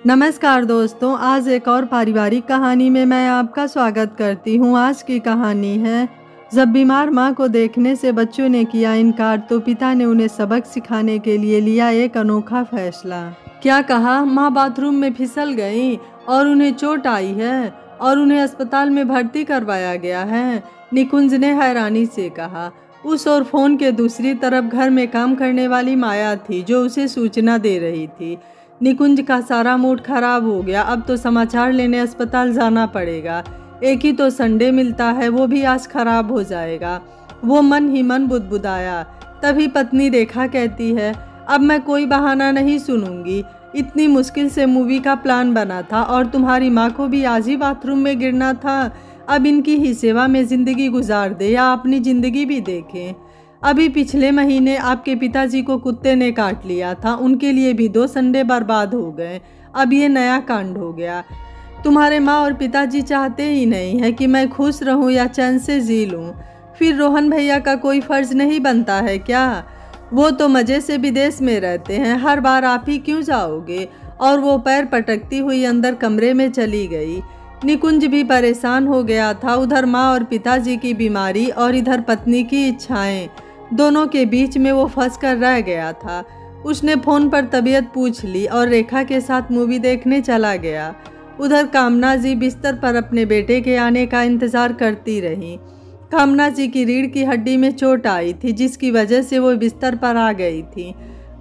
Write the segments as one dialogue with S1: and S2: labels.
S1: नमस्कार दोस्तों, आज एक और पारिवारिक कहानी में मैं आपका स्वागत करती हूँ। आज की कहानी है, जब बीमार माँ को देखने से बच्चों ने किया इनकार तो पिता ने उन्हें सबक सिखाने के लिए लिया एक अनोखा फैसला। क्या कहा? माँ बाथरूम में फिसल गई और उन्हें चोट आई है और उन्हें अस्पताल में भर्ती करवाया गया है, निकुंज ने हैरानी से कहा। उस और फोन के दूसरी तरफ घर में काम करने वाली माया थी जो उसे सूचना दे रही थी। निकुंज का सारा मूड खराब हो गया। अब तो समाचार लेने अस्पताल जाना पड़ेगा। एक ही तो संडे मिलता है, वो भी आज खराब हो जाएगा। वो मन ही मन बुदबुदाया। तभी पत्नी रेखा कहती है, अब मैं कोई बहाना नहीं सुनूंगी। इतनी मुश्किल से मूवी का प्लान बना था और तुम्हारी माँ को भी आज ही बाथरूम में गिरना था। अब इनकी ही सेवा में जिंदगी गुजार दे या अपनी जिंदगी भी देखें। अभी पिछले महीने आपके पिताजी को कुत्ते ने काट लिया था, उनके लिए भी 2 संडे बर्बाद हो गए। अब ये नया कांड हो गया। तुम्हारे माँ और पिताजी चाहते ही नहीं है कि मैं खुश रहूं या चैन से जी लूं। फिर रोहन भैया का कोई फर्ज नहीं बनता है क्या? वो तो मज़े से विदेश में रहते हैं, हर बार आप ही क्यों जाओगे? और वो पैर पटकती हुई अंदर कमरे में चली गई। निकुंज भी परेशान हो गया था। उधर माँ और पिताजी की बीमारी और इधर पत्नी की इच्छाएं, दोनों के बीच में वो फंस कर रह गया था। उसने फ़ोन पर तबीयत पूछ ली और रेखा के साथ मूवी देखने चला गया। उधर कामना जी बिस्तर पर अपने बेटे के आने का इंतज़ार करती रही। कामना जी की रीढ़ की हड्डी में चोट आई थी, जिसकी वजह से वो बिस्तर पर आ गई थी।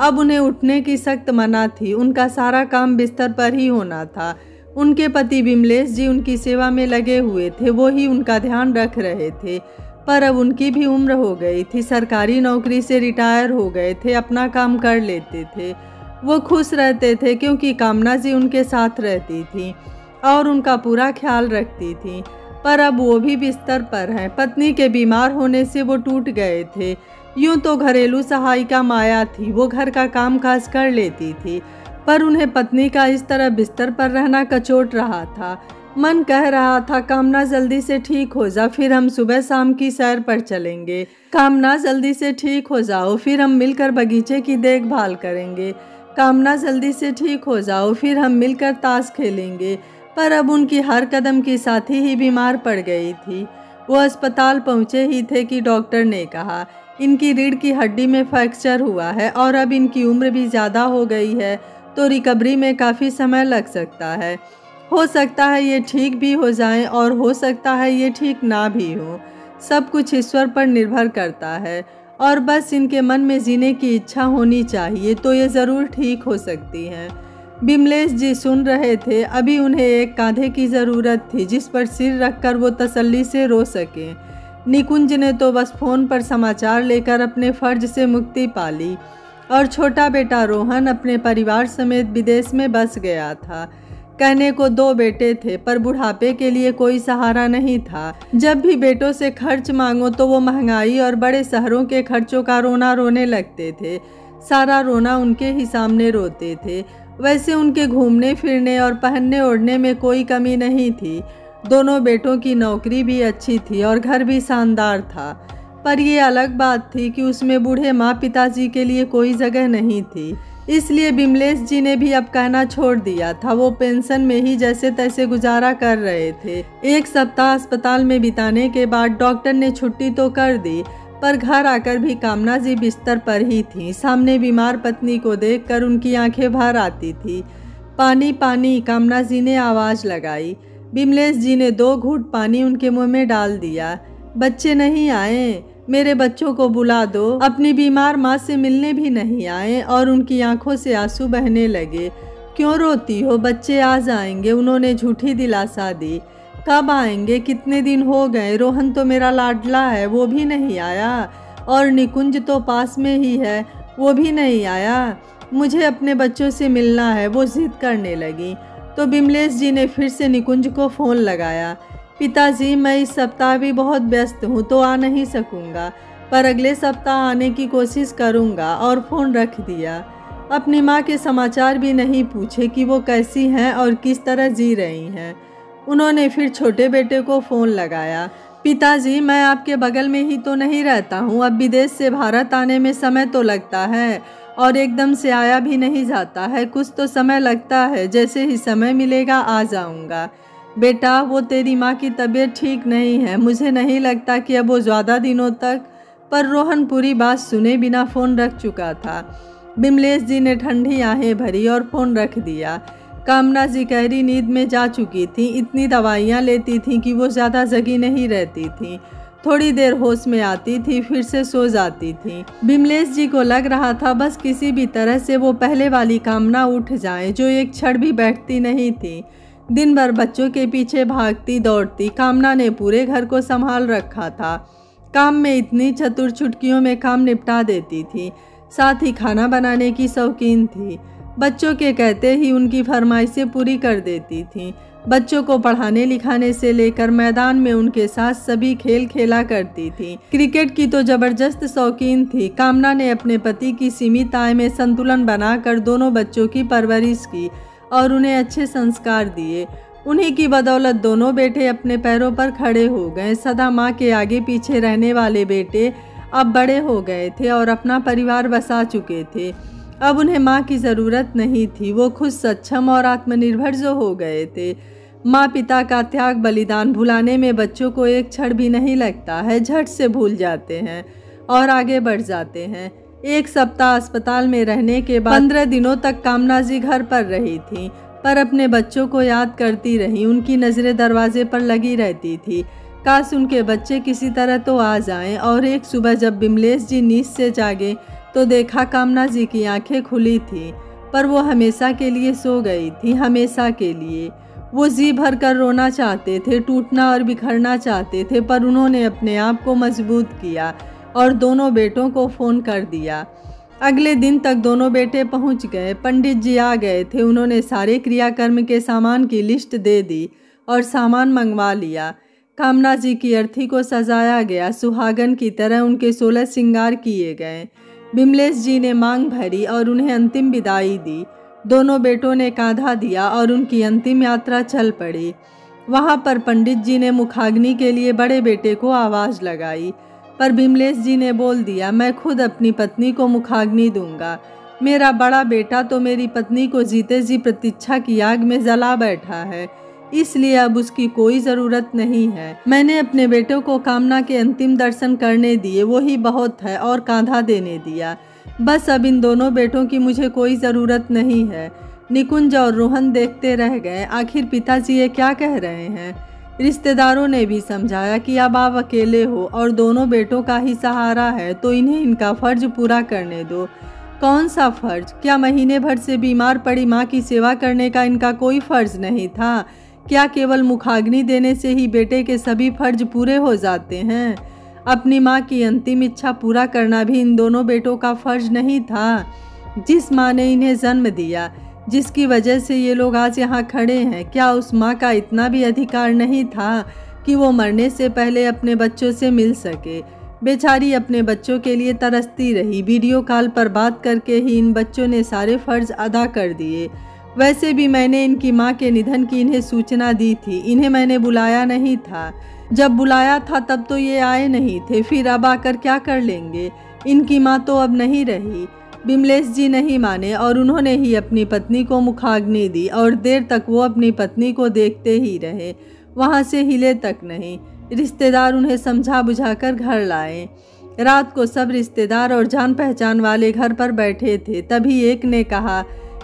S1: अब उन्हें उठने की सख्त मना थी। उनका सारा काम बिस्तर पर ही होना था। उनके पति विमलेश जी उनकी सेवा में लगे हुए थे, वो ही उनका ध्यान रख रहे थे। पर अब उनकी भी उम्र हो गई थी, सरकारी नौकरी से रिटायर हो गए थे, अपना काम कर लेते थे। वो खुश रहते थे क्योंकि कामना जी उनके साथ रहती थी और उनका पूरा ख्याल रखती थी। पर अब वो भी बिस्तर पर हैं। पत्नी के बीमार होने से वो टूट गए थे। यूं तो घरेलू सहायिका माया थी, वो घर का काम काज कर लेती थी, पर उन्हें पत्नी का इस तरह बिस्तर पर रहना कचोट रहा था। मन कह रहा था, कामना जल्दी से ठीक हो जा, फिर हम सुबह शाम की सैर पर चलेंगे। कामना जल्दी से ठीक हो जाओ, फिर हम मिलकर बगीचे की देखभाल करेंगे। कामना जल्दी से ठीक हो जाओ, फिर हम मिलकर ताश खेलेंगे। पर अब उनकी हर कदम की साथी ही बीमार पड़ गई थी। वो अस्पताल पहुंचे ही थे कि डॉक्टर ने कहा, इनकी रीढ़ की हड्डी में फ्रैक्चर हुआ है और अब इनकी उम्र भी ज़्यादा हो गई है, तो रिकवरी में काफ़ी समय लग सकता है। हो सकता है ये ठीक भी हो जाएं और हो सकता है ये ठीक ना भी हो। सब कुछ ईश्वर पर निर्भर करता है और बस इनके मन में जीने की इच्छा होनी चाहिए तो ये ज़रूर ठीक हो सकती हैं। विमलेश जी सुन रहे थे। अभी उन्हें एक कांधे की ज़रूरत थी जिस पर सिर रखकर वो तसल्ली से रो सकें। निकुंज ने तो बस फ़ोन पर समाचार लेकर अपने फ़र्ज से मुक्ति पा ली और छोटा बेटा रोहन अपने परिवार समेत विदेश में बस गया था। कहने को 2 बेटे थे, पर बुढ़ापे के लिए कोई सहारा नहीं था। जब भी बेटों से खर्च मांगो तो वो महंगाई और बड़े शहरों के खर्चों का रोना रोने लगते थे। सारा रोना उनके ही सामने रोते थे। वैसे उनके घूमने फिरने और पहनने ओढ़ने में कोई कमी नहीं थी। दोनों बेटों की नौकरी भी अच्छी थी और घर भी शानदार था। पर ये अलग बात थी कि उसमें बूढ़े माँ पिताजी के लिए कोई जगह नहीं थी। इसलिए विमलेश जी ने भी अब कहना छोड़ दिया था। वो पेंशन में ही जैसे तैसे गुजारा कर रहे थे। 1 सप्ताह अस्पताल में बिताने के बाद डॉक्टर ने छुट्टी तो कर दी, पर घर आकर भी कामना जी बिस्तर पर ही थी। सामने बीमार पत्नी को देखकर उनकी आंखें भर आती थी। पानी पानी, कामना जी ने आवाज़ लगाई। विमलेश जी ने 2 घूंट पानी उनके मुँह में डाल दिया। बच्चे नहीं आए? मेरे बच्चों को बुला दो। अपनी बीमार माँ से मिलने भी नहीं आए और उनकी आंखों से आंसू बहने लगे। क्यों रोती हो? बच्चे आ जाएंगे, उन्होंने झूठी दिलासा दी। कब आएंगे? कितने दिन हो गए? रोहन तो मेरा लाडला है, वो भी नहीं आया। और निकुंज तो पास में ही है, वो भी नहीं आया। मुझे अपने बच्चों से मिलना है, वो जिद करने लगी। तो विमलेश जी ने फिर से निकुंज को फ़ोन लगाया। पिताजी, मैं इस सप्ताह भी बहुत व्यस्त हूँ तो आ नहीं सकूँगा, पर अगले सप्ताह आने की कोशिश करूँगा। और फ़ोन रख दिया। अपनी माँ के समाचार भी नहीं पूछे कि वो कैसी हैं और किस तरह जी रही हैं। उन्होंने फिर छोटे बेटे को फ़ोन लगाया। पिताजी, मैं आपके बगल में ही तो नहीं रहता हूँ। अब विदेश से भारत आने में समय तो लगता है और एकदम से आया भी नहीं जाता है, कुछ तो समय लगता है, जैसे ही समय मिलेगा आ जाऊंगा। बेटा, वो तेरी माँ की तबीयत ठीक नहीं है, मुझे नहीं लगता कि अब वो ज़्यादा दिनों तक। पर रोहन पूरी बात सुने बिना फ़ोन रख चुका था। बिमलेश जी ने ठंडी आहें भरी और फ़ोन रख दिया। कामना जी गहरी नींद में जा चुकी थी। इतनी दवाइयाँ लेती थीं कि वो ज़्यादा जगी नहीं रहती थीं। थोड़ी देर होश में आती थी, फिर से सो जाती थी। बिमलेश जी को लग रहा था बस किसी भी तरह से वो पहले वाली कामना उठ जाए, जो एक क्षण भी बैठती नहीं थी। दिन भर बच्चों के पीछे भागती दौड़ती कामना ने पूरे घर को संभाल रखा था। काम में इतनी चतुर, चुटकियों में काम निपटा देती थी। साथ ही खाना बनाने की शौकीन थी। बच्चों के कहते ही उनकी फरमाइशें पूरी कर देती थी। बच्चों को पढ़ाने लिखाने से लेकर मैदान में उनके साथ सभी खेल खेला करती थी। क्रिकेट की तो जबरदस्त शौकीन थी। कामना ने अपने पति की सीमित आय में संतुलन बनाकर दोनों बच्चों की परवरिश की और उन्हें अच्छे संस्कार दिए। उन्हीं की बदौलत दोनों बेटे अपने पैरों पर खड़े हो गए। सदा माँ के आगे पीछे रहने वाले बेटे अब बड़े हो गए थे और अपना परिवार बसा चुके थे। अब उन्हें माँ की ज़रूरत नहीं थी। वो खुद सक्षम और आत्मनिर्भर जो हो गए थे। माँ पिता का त्याग बलिदान भुलाने में बच्चों को एक क्षण भी नहीं लगता है। झट से भूल जाते हैं और आगे बढ़ जाते हैं। एक सप्ताह अस्पताल में रहने के बाद 15 दिनों तक कामना जी घर पर रही थी, पर अपने बच्चों को याद करती रही। उनकी नज़रें दरवाजे पर लगी रहती थी। काश उनके बच्चे किसी तरह तो आ जाएं। और एक सुबह जब बिमलेश जी नींद से जागे तो देखा कामना जी की आंखें खुली थी, पर वो हमेशा के लिए सो गई थी। हमेशा के लिए। वो जी भर कर रोना चाहते थे, टूटना और बिखरना चाहते थे, पर उन्होंने अपने आप को मजबूत किया और दोनों बेटों को फ़ोन कर दिया। अगले दिन तक दोनों बेटे पहुंच गए। पंडित जी आ गए थे। उन्होंने सारे क्रियाकर्म के सामान की लिस्ट दे दी और सामान मंगवा लिया। कामना जी की अर्थी को सजाया गया। सुहागन की तरह उनके 16 श्रृंगार किए गए। बिमलेश जी ने मांग भरी और उन्हें अंतिम विदाई दी। दोनों बेटों ने कांधा दिया और उनकी अंतिम यात्रा चल पड़ी। वहां पर पंडित जी ने मुखाग्नि के लिए बड़े बेटे को आवाज़ लगाई, पर बिमलेश जी ने बोल दिया, मैं खुद अपनी पत्नी को मुखाग्नि दूंगा। मेरा बड़ा बेटा तो मेरी पत्नी को जीते जी प्रतीक्षा की आग में जला बैठा है, इसलिए अब उसकी कोई ज़रूरत नहीं है। मैंने अपने बेटों को कामना के अंतिम दर्शन करने दिए, वही बहुत है, और कांधा देने दिया। बस अब इन दोनों बेटों की मुझे कोई ज़रूरत नहीं है। निकुंज और रोहन देखते रह गए। आखिर पिताजी ये क्या कह रहे हैं। रिश्तेदारों ने भी समझाया कि अब आप अकेले हो और दोनों बेटों का ही सहारा है, तो इन्हें इनका फ़र्ज पूरा करने दो। कौन सा फ़र्ज? क्या महीने भर से बीमार पड़ी माँ की सेवा करने का इनका कोई फ़र्ज नहीं था? क्या केवल मुखाग्नि देने से ही बेटे के सभी फर्ज पूरे हो जाते हैं? अपनी माँ की अंतिम इच्छा पूरा करना भी इन दोनों बेटों का फर्ज नहीं था? जिस माँ ने इन्हें जन्म दिया, जिसकी वजह से ये लोग आज यहाँ खड़े हैं, क्या उस माँ का इतना भी अधिकार नहीं था कि वो मरने से पहले अपने बच्चों से मिल सके? बेचारी अपने बच्चों के लिए तरसती रही। वीडियो कॉल पर बात करके ही इन बच्चों ने सारे फर्ज अदा कर दिए। वैसे भी मैंने इनकी माँ के निधन की इन्हें सूचना दी थी। इन्हें मैंने बुलाया नहीं था। जब बुलाया था तब तो ये आए नहीं थे, फिर अब आकर क्या कर लेंगे? इनकी माँ तो अब नहीं रही। बिमलेश जी नहीं माने और उन्होंने ही अपनी पत्नी को मुखाग्नि दी और देर तक वो अपनी पत्नी को देखते ही रहे, वहाँ से हिले तक नहीं। रिश्तेदार उन्हें समझा बुझाकर घर लाए। रात को सब रिश्तेदार और जान पहचान वाले घर पर बैठे थे। तभी एक ने कहा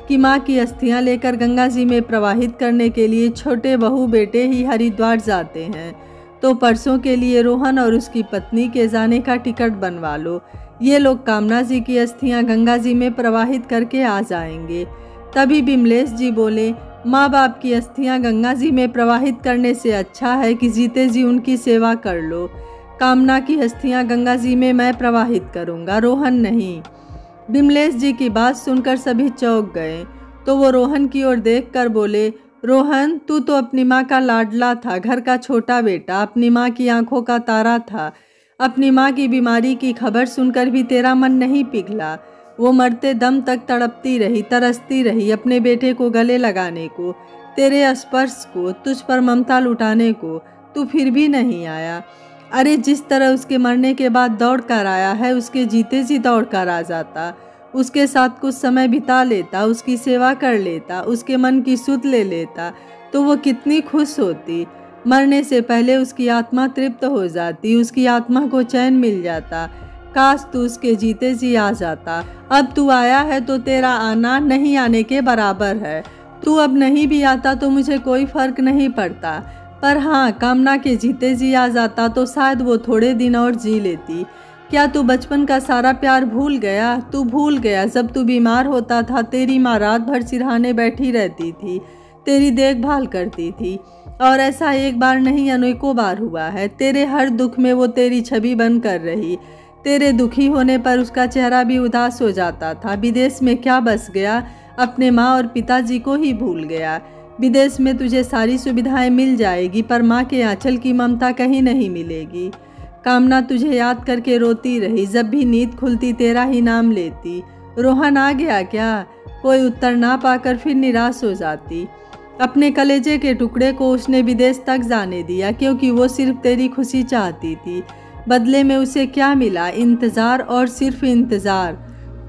S1: कि माँ की अस्थियां लेकर गंगा जी में प्रवाहित करने के लिए छोटे बहू बेटे ही हरिद्वार जाते हैं, तो परसों के लिए रोहन और उसकी पत्नी के जाने का टिकट बनवा लो। ये लोग कामना जी की अस्थियां गंगा जी में प्रवाहित करके आ जाएंगे। तभी बिमलेश जी बोले, माँ बाप की अस्थियां गंगा जी में प्रवाहित करने से अच्छा है कि जीते जी उनकी सेवा कर लो। कामना की अस्थियां गंगा जी में मैं प्रवाहित करूँगा, रोहन नहीं। बिमलेश जी की बात सुनकर सभी चौंक गए, तो वो रोहन की ओर देखकर बोले, रोहन, तू तो अपनी माँ का लाडला था, घर का छोटा बेटा, अपनी माँ की आंखों का तारा था। अपनी माँ की बीमारी की खबर सुनकर भी तेरा मन नहीं पिघला। वो मरते दम तक तड़पती रही, तरसती रही अपने बेटे को गले लगाने को, तेरे स्पर्श को, तुझ पर ममता लुटाने को। तू फिर भी नहीं आया। अरे जिस तरह उसके मरने के बाद दौड़ कर आया है, उसके जीते जी दौड़ कर आ जाता। उसके साथ कुछ समय बिता लेता, उसकी सेवा कर लेता, उसके मन की सुध ले लेता तो वो कितनी खुश होती। मरने से पहले उसकी आत्मा तृप्त हो जाती, उसकी आत्मा को चैन मिल जाता। काश तू उसके जीते जी आ जाता। अब तू आया है तो तेरा आना नहीं आने के बराबर है। तू अब नहीं भी आता तो मुझे कोई फर्क नहीं पड़ता, पर हाँ, कामना के जीते जी आ जाता तो शायद वो थोड़े दिन और जी लेती। क्या तू बचपन का सारा प्यार भूल गया? तू भूल गया जब तू बीमार होता था, तेरी माँ रात भर सिरहाने बैठी रहती थी, तेरी देखभाल करती थी। और ऐसा एक बार नहीं अनेकों बार हुआ है। तेरे हर दुख में वो तेरी छवि बन कर रही। तेरे दुखी होने पर उसका चेहरा भी उदास हो जाता था। विदेश में क्या बस गया, अपने माँ और पिताजी को ही भूल गया। विदेश में तुझे सारी सुविधाएं मिल जाएगी, पर माँ के आंचल की ममता कहीं नहीं मिलेगी। कामना तुझे याद करके रोती रही, जब भी नींद खुलती तेरा ही नाम लेती। रोहन आ गया क्या? कोई उत्तर ना पाकर फिर निराश हो जाती। अपने कलेजे के टुकड़े को उसने विदेश तक जाने दिया, क्योंकि वो सिर्फ तेरी खुशी चाहती थी। बदले में उसे क्या मिला? इंतज़ार और सिर्फ इंतज़ार।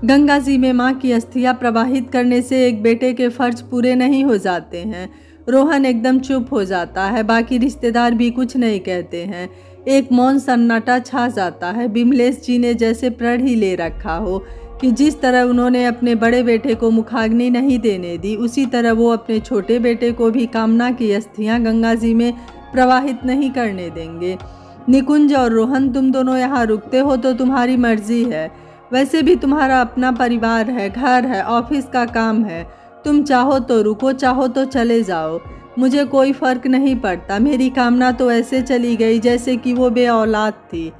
S1: गंगा जी में माँ की अस्थियाँ प्रवाहित करने से एक बेटे के फर्ज पूरे नहीं हो जाते हैं। रोहन एकदम चुप हो जाता है, बाकी रिश्तेदार भी कुछ नहीं कहते हैं। एक मौन सन्नाटा छा जाता है। विमलेश जी ने जैसे प्रण ही ले रखा हो कि जिस तरह उन्होंने अपने बड़े बेटे को मुखाग्नि नहीं देने दी, उसी तरह वो अपने छोटे बेटे को भी कामना की अस्थियाँ गंगा जी में प्रवाहित नहीं करने देंगे। निकुंज और रोहन, तुम दोनों यहाँ रुकते हो तो तुम्हारी मर्जी है। वैसे भी तुम्हारा अपना परिवार है, घर है, ऑफिस का काम है। तुम चाहो तो रुको, चाहो तो चले जाओ, मुझे कोई फर्क नहीं पड़ता। मेरी कामना तो ऐसे चली गई जैसे कि वो बे औलाद थी।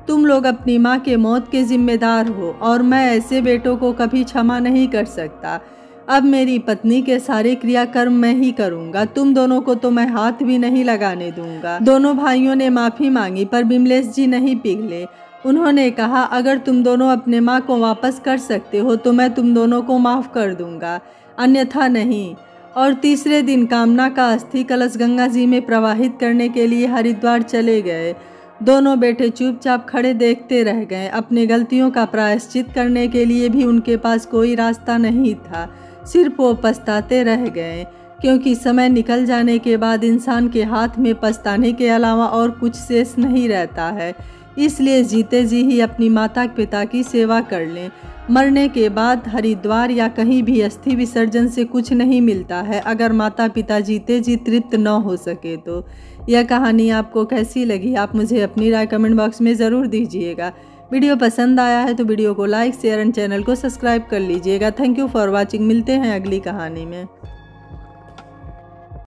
S1: तुम लोग अपनी माँ के मौत के जिम्मेदार हो और मैं ऐसे बेटों को कभी क्षमा नहीं कर सकता। अब मेरी पत्नी के सारे क्रियाकर्म मैं ही करूँगा। तुम दोनों को तो मैं हाथ भी नहीं लगाने दूंगा। दोनों भाइयों ने माफ़ी मांगी, पर विमलेश जी नहीं पिघले। उन्होंने कहा, अगर तुम दोनों अपने माँ को वापस कर सकते हो तो मैं तुम दोनों को माफ़ कर दूंगा, अन्यथा नहीं। और तीसरे दिन कामना का अस्थि कलश गंगा जी में प्रवाहित करने के लिए हरिद्वार चले गए। दोनों बेटे चुपचाप खड़े देखते रह गए। अपने गलतियों का प्रायश्चित करने के लिए भी उनके पास कोई रास्ता नहीं था, सिर्फ वो पछताते रह गए, क्योंकि समय निकल जाने के बाद इंसान के हाथ में पछताने के अलावा और कुछ शेष नहीं रहता है। इसलिए जीते जी ही अपनी माता पिता की सेवा कर लें। मरने के बाद हरिद्वार या कहीं भी अस्थि विसर्जन से कुछ नहीं मिलता है, अगर माता पिता जीते जी तृप्त न हो सके तो। यह कहानी आपको कैसी लगी, आप मुझे अपनी राय कमेंट बॉक्स में ज़रूर दीजिएगा। वीडियो पसंद आया है तो वीडियो को लाइक, शेयर एंड चैनल को सब्सक्राइब कर लीजिएगा। Thank you for watching. मिलते हैं अगली कहानी में।